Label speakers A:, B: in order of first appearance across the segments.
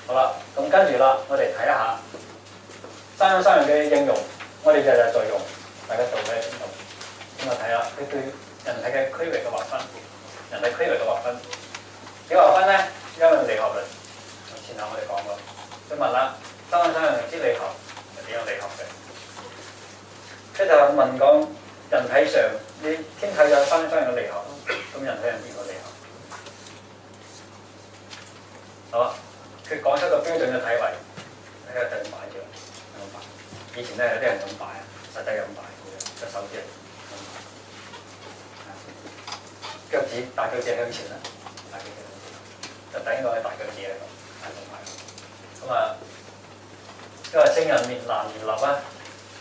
A: 好啦，咁跟住啦，我哋睇下三樣嘅應用，我哋日日在用，大家做喺邊度？咁啊睇下佢對人體嘅區域嘅劃分，人體區域嘅劃分點劃分咧？因為力學論，前後我哋講過。想問啦，三樣之力學係點樣力學嘅？即就問講人體上，你天體有三樣嘅力學，咁人體有邊個力學？好啊，佢講出個標準嘅體位，呢個就咁擺住，咁擺。以前咧有啲人咁擺啊，實際咁擺，隻手指咁擺，腳趾大腳趾向前啦，大腳趾向前，就等於個大腳趾喺度，係咁擺。咁啊，因為聖人面南而立啊，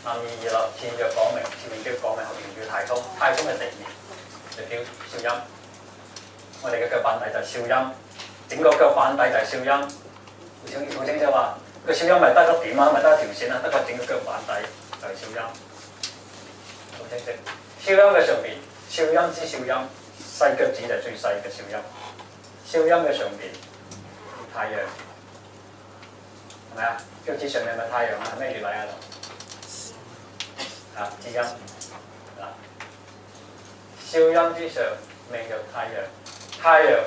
A: 南面而立，前腳講明，前面叫講明，後面叫太衝，太衝嘅地面就叫少陰。我哋嘅腳板底就係少陰。整個腳板底就係少陰，好清楚話，個少陰咪得個點啊，咪得一條線啦，得個整個腳板底就係少陰，好清晰。少陰嘅上邊，少陰之少陰，細腳趾就係最細嘅少陰。少陰嘅上邊，太陽，係咪啊？腳趾上面係咪太陽啊？係咩月亮喺度？啊，至陰。嗱，少陰之上，名曰太陽。太陽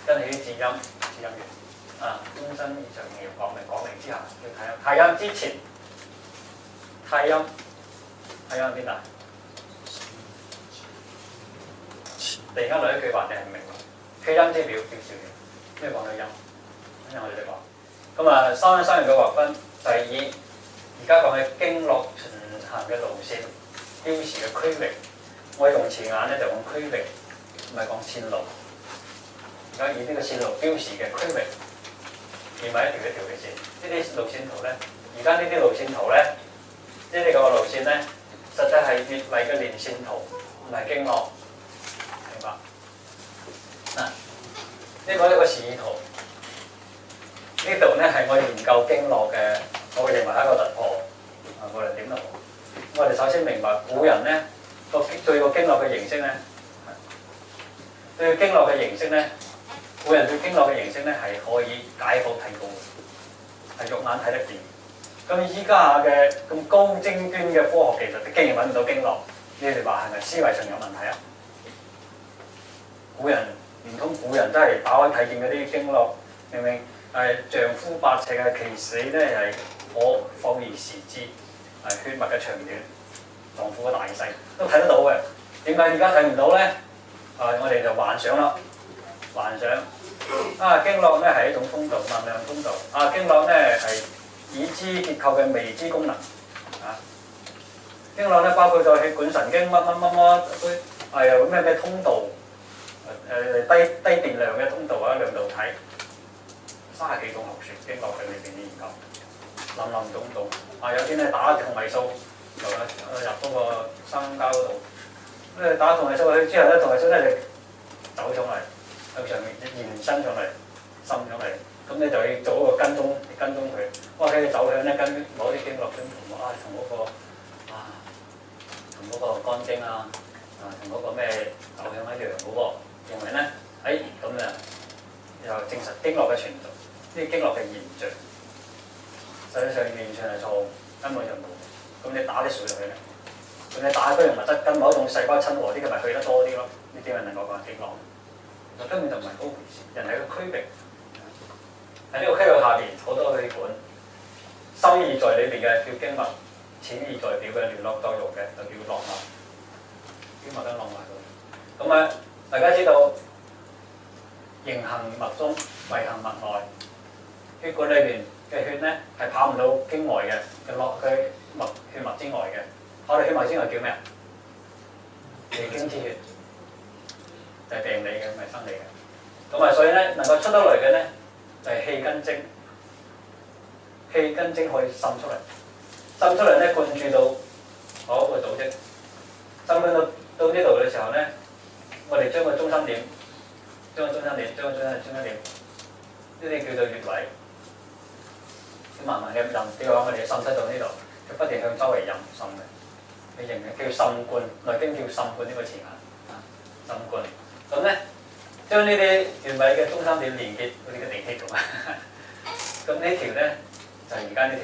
A: 跟起至陰，至陰月啊，終身以上要講明之下叫太陰。太陰之前，太陰喺邊啊？突然間來一句話，你係唔明喎。缺陰之表叫少陽，咩講到陰？咁我哋就講。咁啊，三樣嘅劃分就係以而家講嘅經絡循行嘅路線標示嘅區域。我用詞眼咧就講區域，唔係講線路。而家以呢個線路標示嘅區域，而唔係一條一條嘅線。呢啲路線圖咧，而家呢啲路線圖咧，呢啲個路線咧，實際係穴位嘅連線圖，唔係經絡，明白？嗱，呢個一個示意圖，呢度咧係我研究經絡嘅，我認為係一個突破。無論點都好，我哋首先明白古人咧對個經絡嘅認識咧，對經絡嘅認識咧。古人對經絡嘅形式咧係可以解剖睇到嘅，係肉眼睇得見。咁依家嘅咁高精端嘅科學技術，竟然揾唔到經絡，你哋話係咪思維上有問題啊？古人唔通古人真係打開睇見嗰啲經絡，明明係丈夫8尺嘅，其死咧係可剖而視之，係血脈嘅長短、臟腑嘅大細都睇得到嘅。點解而家睇唔到咧？我哋就幻想啦。幻想經絡咧係一種通道，能量通道。經絡咧係已知結構嘅未知功能。經絡咧包括咗血管神經乜都咩通道，低電量嘅通道啊，兩道體，30幾種學説經絡喺裏邊研究，林林總總。有啲咧打同位素，就入嗰個生膠度。打同位素去之後咧，同位素咧就走上嚟。向上面延伸上嚟，滲上嚟，咁你就要做一個跟蹤佢。佢嘅走向咧跟某啲經絡跟同嗰個肝經同嗰個咩走向一樣嘅喎。認為咧，咁啊又證實經絡嘅存在，呢啲經絡嘅現象，實際上完全係錯誤，根本就冇。咁你打啲水落去咧，咁你打嗰樣物質跟某一種細胞親和啲，佢咪去得多啲咯？呢啲咪能夠講經絡。根本就唔係嗰回事，人係個區域，喺呢個區域下邊好多血管，深意在裏邊嘅叫經脈，淺意在表嘅聯絡作用嘅就叫絡脈，經脈跟絡脈咁。咁大家知道形行脈中，遺行脈內，血管裏邊嘅血咧係跑唔到經外嘅，落佢血脈之外嘅，跑到血脈之外叫咩啊？離經之血。就係病理嘅，唔係生理嘅。咁所以咧能夠出得嚟嘅咧就係氣根精，氣根精可以滲出嚟咧灌注到嗰個組織，滲到呢度嘅時候咧，我哋將個中心點，呢啲叫做穴位，慢慢嘅滲掉喺我哋嘅滲出到呢度，佢不斷向周圍滲嘅，你認唔認叫滲灌？內經叫滲灌呢個詞眼，滲灌。咁咧，將呢啲穴位嘅中心點連結嗰啲嘅地鐵咁咁呢條咧就係而家呢條，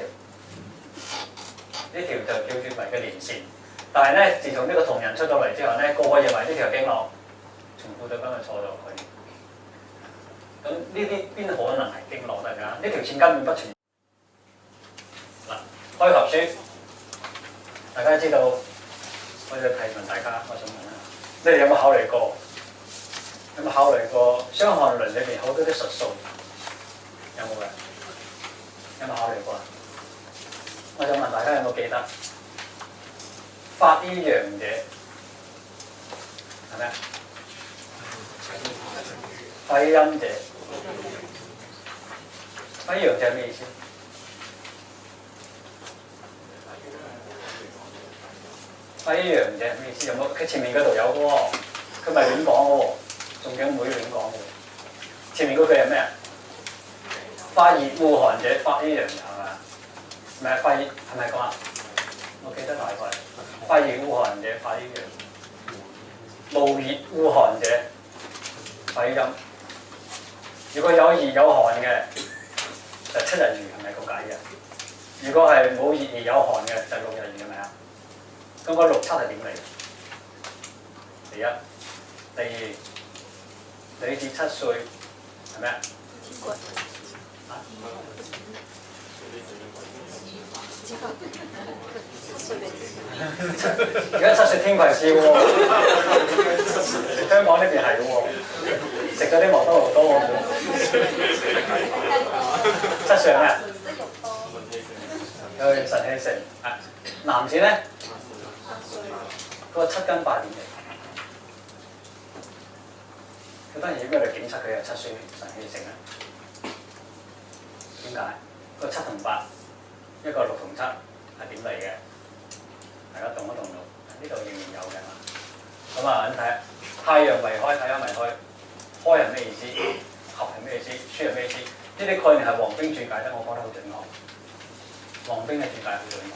A: 呢條就叫做為嘅連線。但係咧，自從呢個銅人出咗嚟之後咧，個個認為呢條經絡從古到今日錯咗佢。咁呢啲邊可能係經絡嚟㗎？呢條線根本不存在。嗱，開頭書，大家知道，我就提問大家，我想問啦，你哋有冇考慮過？有冇考慮過《傷寒論》裏邊好多啲術數？有冇嘅？有冇考慮過啊？我想問大家有冇記得？發於陽者係咩啊？發於陰者，發於陽者係咩意思？發於陽者係咩意思？有冇？佢前面嗰度有嘅喎，佢咪亂講嘅喎，仲要唔會亂講嘅喎。前面嗰句係咩啊？發熱惡寒者，發於陽者係咪啊？唔係發熱係咪講啊？我記得大概。發熱惡寒者，發於陽；無熱惡寒者，發於陰。如果有熱有寒嘅，就7日魚係咪咁解嘅？如果係冇熱而有寒嘅，就6日魚係咪啊？咁個6、7係點嚟？第一、第二，女子7歲係咩啊？而家7歲天葵試喎，香港呢邊係喎，食咗啲磨多蘿多喎。7歲係咩啊？有腎氣盛。男子咧，嗰個7斤8兩嘅。佢當然應該嚟檢測佢係7歲腎氣盛啦。點解？個7同8，一個6同7係點嚟嘅？大家動一動腦，呢度仍然有嘅嘛。咁啊，你睇下太陽為開，太陰為開，開係咩意思？合係咩意思？書係咩意思？呢啲概念係黃冰注解得，我覺得好準確。黃冰嘅注解好準確。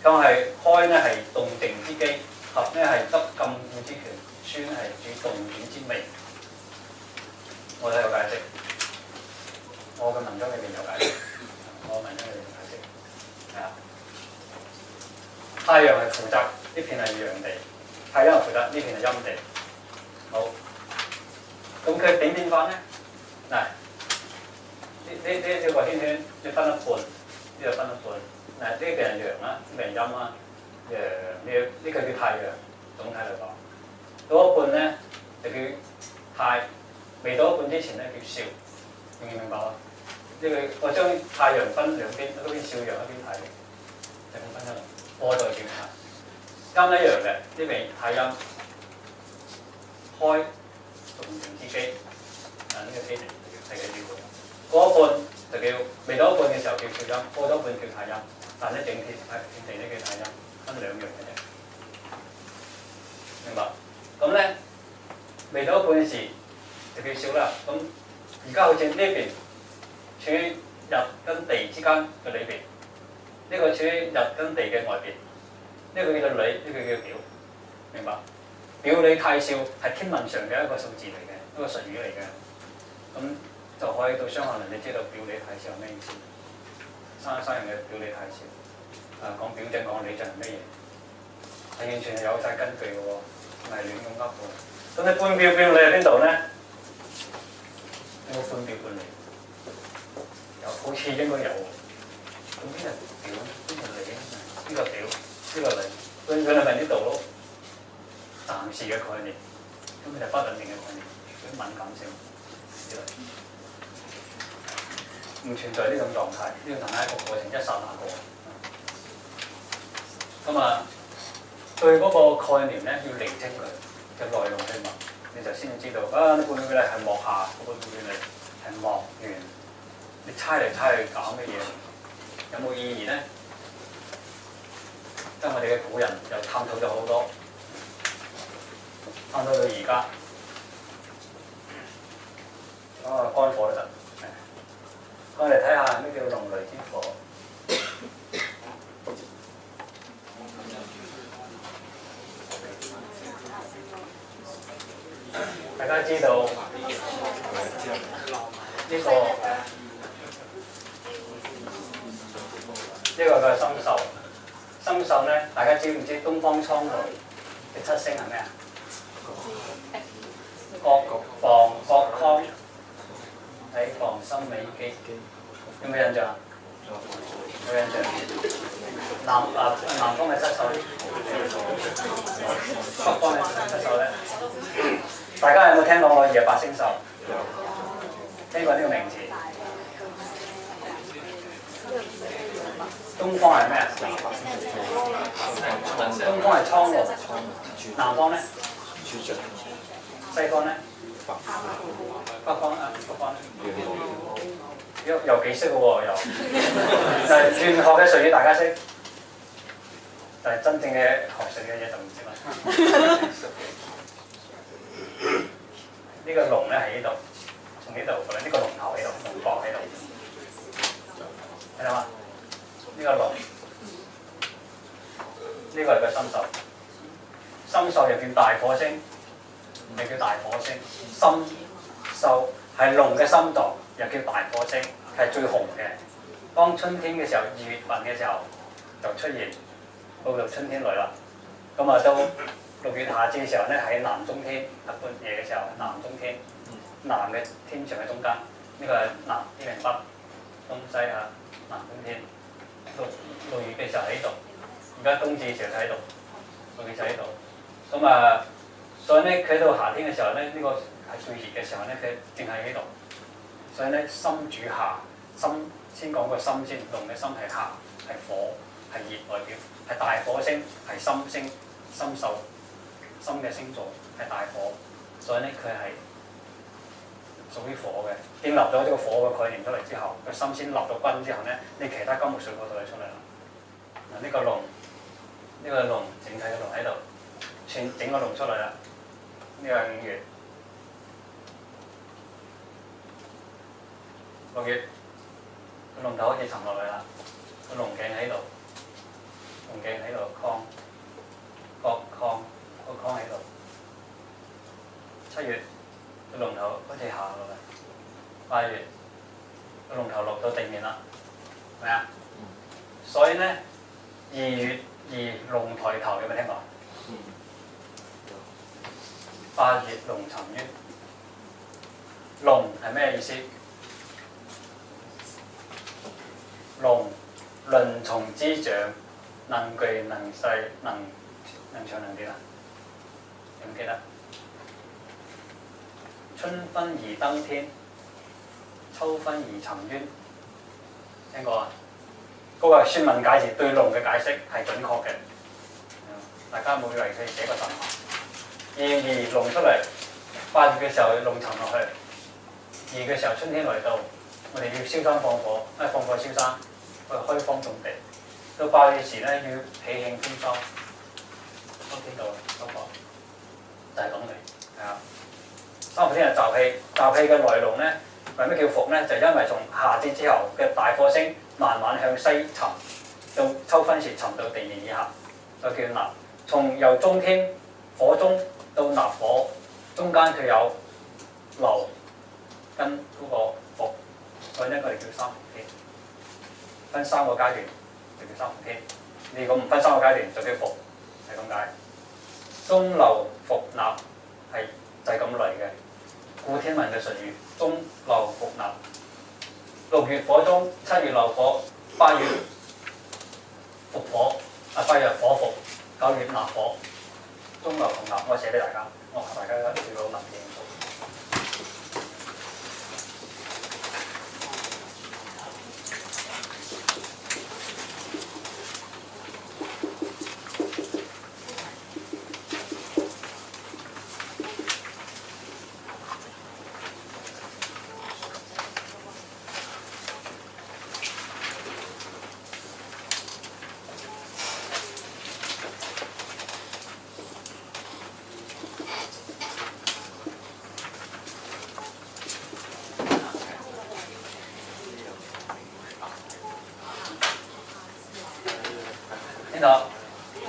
A: 咁係開咧係動靜之機，合咧係執禁錮之權，宣係主動轉之味。我都有解釋，我嘅文章裏邊有解釋，我文章裏邊有解釋，係啊。太陽係負責呢片係陽地，太陽係負責呢片係陰地。好，咁佢點變法咧？嗱，呢個圈圈，你分一半，呢度分一半。嗱，呢邊係陽啦，呢邊係陰啦。陽呢個叫太陽，總體嚟講。到一半咧就叫太，未到一半之前咧叫少，明唔明白啊？呢個我將太陽分兩邊，一邊少陽，一邊太陽，就咁分出嚟。我就叫太陰一樣嘅，呢邊太陰開動靜之機，呢個機係幾重要？過一半就叫未到一半嘅時候叫少陰，過咗一半叫太陰，但係整體整地呢叫太陰，分兩樣嘅啫，明白？咁咧未到一半嘅時就叫少啦。咁而家好似呢邊處於日跟地之間嘅裏邊。呢個處於日跟地嘅外邊，呢個叫做裏，呢個叫表，明白？表裏太少係天文上嘅一個數字嚟嘅，一個術語嚟嘅。咁就可以到傷寒論，你知道表裏太少係咩意思？生人嘅表裏太少，講表證講理證係咩嘢？係完全係有晒根據嘅喎，唔係亂咁噏嘅。咁你半表半裏喺邊度咧？有冇半表半裏？有，好似應該有。咁邊個表？邊個理？呢個表，呢個理，佢係咪呢度咯？暫時嘅概念，根本就不穩定嘅概念，啲敏感性，唔存在呢種狀態。呢種狀態係一個過程，一剎那過。咁啊，對嗰個概念咧，要釐清佢嘅內容係乜，你就先知道啊！呢半表咧係幕下，嗰半表咧係幕原，你猜嚟猜去搞乜嘢？有冇意義咧？因為我哋嘅古人又探討咗好多，探討到而家，肝火都得。我哋睇下咩叫龍雷之火。大家知道呢個呢個嘅參宿。參宿咧，大家知唔知東方蒼龍嘅七星係咩啊？國防、國康、體防、心美基，有冇印象啊？有印象。南方嘅七宿，北方嘅七宿咧，大家有冇聽講過夜八星宿？聽過呢個名詞？東方係咩啊？東方係蒼龍，南方咧？西方咧？北方啊？北方咧？又幾識嘅喎又，就係玄學嘅術語大家識，但係真正嘅學術嘅嘢就唔知啦。呢個龍咧喺呢度，從呢度過嚟，呢個龍頭喺度，龍角喺度，睇到嘛？呢個龍，呢個係個參宿，參宿又叫大火星，又叫大火星。參宿係龍嘅心臟，又叫大火星，係最紅嘅。當春天嘅時候，2月份嘅時候就出現，到春天來啦。咁啊到6月夏至嘅時候咧，喺南中天，半夜嘅時候南中天，南嘅天上嘅中間，呢個係南天明北，東西啊南中天。6月嘅時候喺度，而家冬至嘅時候喺度，6月就喺度。咁啊，所以咧佢到夏天嘅時候咧，呢個係最熱嘅時候咧，佢淨係喺度。所以咧，心主夏，心先講個心先，龍嘅心係夏，係火，係熱代表，係大火星，係心星，參宿，心嘅星座係大火，所以咧佢係屬於火嘅。建立咗呢個火嘅概念出嚟之後，個心先立咗軍之後咧，你其他金木水火土就出嚟啦。嗱，呢個龍，呢個龍整體嘅龍喺度，整個龍出嚟啦。呢個係5月，6月個龍頭好似沉落嚟啦，個龍頸喺度，龍頸喺度，抗，國抗，個抗喺度。7月個龍頭好似下落嚟，8月個龍頭落到地面啦，係咪啊？所以咧，2月龍抬頭有冇聽過？8月龍沉淵，龍係咩意思？龍，鱗蟲之長，能巨能細，能長能短啊？記唔記得？春分而登天，秋分而沉淵，聽過啊？嗰個係《說文解字》對龍嘅解釋係準確嘅。大家冇以為佢寫個神話。2龍出嚟，8月嘅時候龍沉落去，2嘅時候春天來到，我哋要燒山放火，放火燒山，去開荒種地。到8月時咧要喜慶豐收，收天到收穫，就係咁嚟，係啊。三伏天係集氣，集氣嘅來龍咧，為咩叫伏咧？就因為從夏至之後嘅大火星慢慢向西沉，到秋分時沉到地面以下，就叫納。由中天火中到納火，中間佢有流跟嗰個伏，所以咧我哋叫三伏天。分3個階段就叫三伏天。你如果唔分3個階段就叫伏，係咁解。中流伏納係就係咁嚟嘅。古天文嘅術語，中流伏納。6月火中，7月流火，8月伏火，8月火伏，9月納火。中流伏納，我寫俾大家，我大家要攞文件。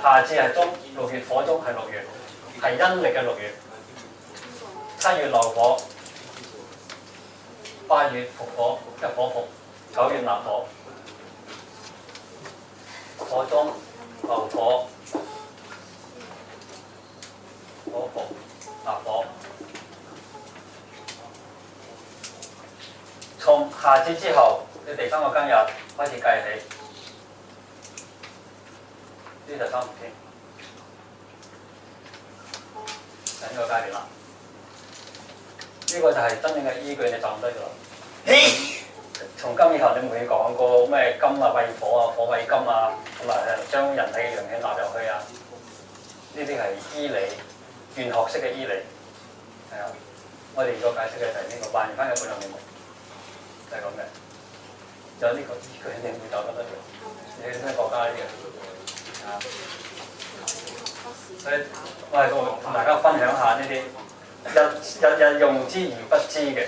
A: 夏至係中，6月火中係6月，係陰歷嘅6月。7月流火，8月伏火，一火伏，9月納火。火中流火，火伏啊火。從夏至之後嘅第3個庚日開始計起，呢就3伏天，就呢個階段啦。呢個就係真正嘅依據，你就咁低咗啦。從今以後，你唔會講個咩金啊為火啊，火為金啊，咁啊將人體嘅陽氣納入去啊。呢啲係醫理玄學式嘅醫理，係啊。我哋如果解釋嘅就係呢個還原翻嘅本來面目，就係咁嘅。有呢個依據，你唔會走得咗。你啲國家呢啲啊，所以我係同大家分享下呢啲日日用之而不知嘅。